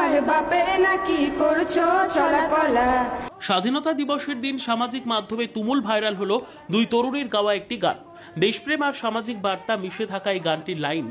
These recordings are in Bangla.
তোমার বাপের নাকি করছো চলাকলা। স্বাধীনতা দিবসের দিন সামাজিক মাধ্যমে তুমুল ভাইরাল হলো দুই তরুণীর গাওয়া একটি গান। দেশপ্রেম আর সামাজিক বার্তা মিশে থাকা এই গানটির লাইন,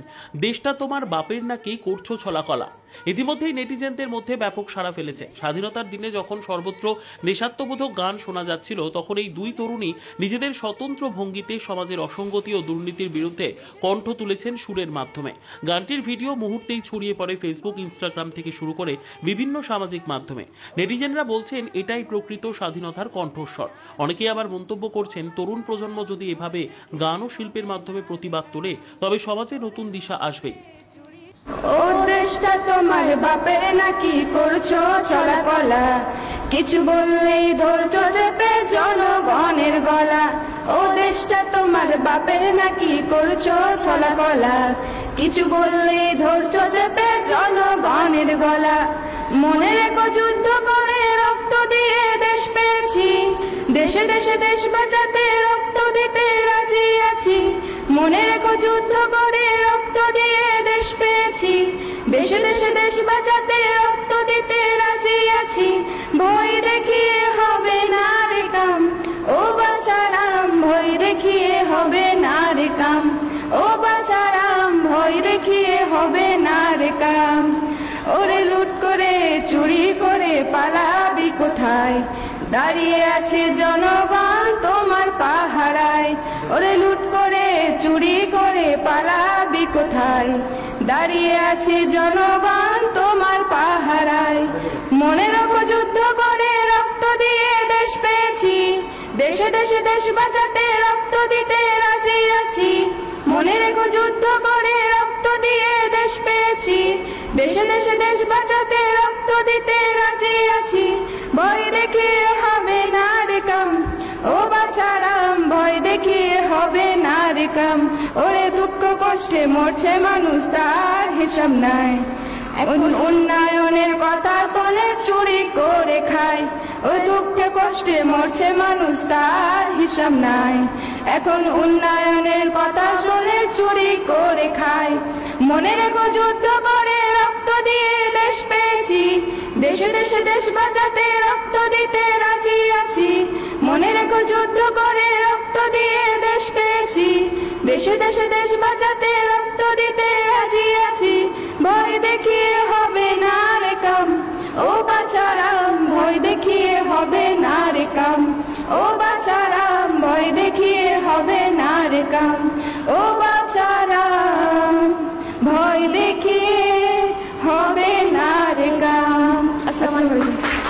দেশটা তোমার বাপের নাকি করছো ছলাকলা, ইতিমধ্যেই নেটিজেনদের মধ্যে ব্যাপক সাড়া ফেলেছে। স্বাধীনতার দিনে যখন সর্বত্র দেশাত্মবোধক গান শোনা যাচ্ছিল, তখন এই দুই তরুণী নিজেদের স্বতন্ত্র ভঙ্গিতে সমাজের অসঙ্গতি ও দুর্নীতির বিরুদ্ধে কণ্ঠ তুলেছেন সুরের মাধ্যমে। গানটির ভিডিও মুহূর্তেই ছড়িয়ে পড়ে ফেসবুক, ইনস্টাগ্রাম থেকে শুরু করে বিভিন্ন সামাজিক মাধ্যমে। নেটিজেনরা বলছেন এটাই প্রকৃত স্বাধীনতার কণ্ঠস্বর। অনেকেই আবার মন্তব্য করছেন, তরুণ প্রজন্ম যদি এভাবে গান ও শিল্পের মাধ্যমে প্রতিবাদ তোলে, তবে সমাজে নতুন দিশা আসবে। ও দেশটা তোমার বাপের নাকি করছো চলাকলা, কিছু বললেই ধরছো চেপে জনগণের গলা। ও দেশটা তোমার বাপের নাকি করছো চলাকলা, কিছু বললেই ধরছো চেপে জনগণের গলা। মনে রেখো যুদ্ধ করে রক্ত দিয়ে দেশ পেয়েছি, দেশে দেশে দেশ বাঁচাতে রক্ত দিতে রাজি আছি। মনে রেখো যুদ্ধ করে রক্ত দিয়ে দেশ পেয়েছি, দেশে দেশে দেশ বাঁচাতে রক্ত দিতে রাজি আছি। ভয় দেখিয়ে হবে না রে কাম, ও বাঁচারাম, ভয় দেখিয়ে হবে না রে কাম, ও বাঁচারাম, ভয় দেখিয়ে হবে না রে কাম। ওরে লুট করে চুরি করে পালাবি কোথায়, দাঁড়িয়ে আছে জনগণ তোমার পাহারায়। ওরে লুট করে চুরি করে পালাবি কোথায়, দাঁড়িয়ে আছে জনগণ তোমার পাহারায়। মনে রাখো যুদ্ধ করে রক্ত দিয়ে দেশ পেয়েছি, দেশে দেশে দেশ বাঁচাতে রক্ত দিতে রাজি আছি। মনে রেখো যুদ্ধ করে রক্ত দিয়ে দেশ পেয়েছি, দেশে দেশে দেশ বাঁচাতে রক্ত দিতে রাজি আছি। ভয় দেখিয়ে হবে না রে কাম, ও বাঁচারাম, ভয় দেখিয়ে হবে না রে কাম। ওরে দুঃখ কষ্টে মরছে মানুষ, তার হিসাব নাই। উন্নয়নের কথা শোনে চুরি করে খায়, ওই দুঃখে কষ্টে মরছে মানুষ, তার হিসাব নাই। এখন উন্নয়নের কথা শুনে চুরি করে খায়। মনে রেখো যুদ্ধ করে রক্ত দিয়ে দেশ পেয়েছি, দেশে দেশে দেশ বাঁচাতে রক্ত দিতে রাজি আছি। মনে রেখো যুদ্ধ করে রক্ত দিয়ে দেশ পেয়েছি, দেশে দেশে দেশ বাঁচাতে রক্ত দিতে রাজি আছি। ভয় দেখিয়ে হবে না রে কাম, ও বাঁচারাম, ভয় দেখিয়ে হবে না রে কাম, ও বাঁচারাম, ভয় দেখিয়ে হবে না রে কাম, ও বাঁচারাম, ভয় দেখিয়ে হবে না রে কাম। আসসালামু আলাইকুম।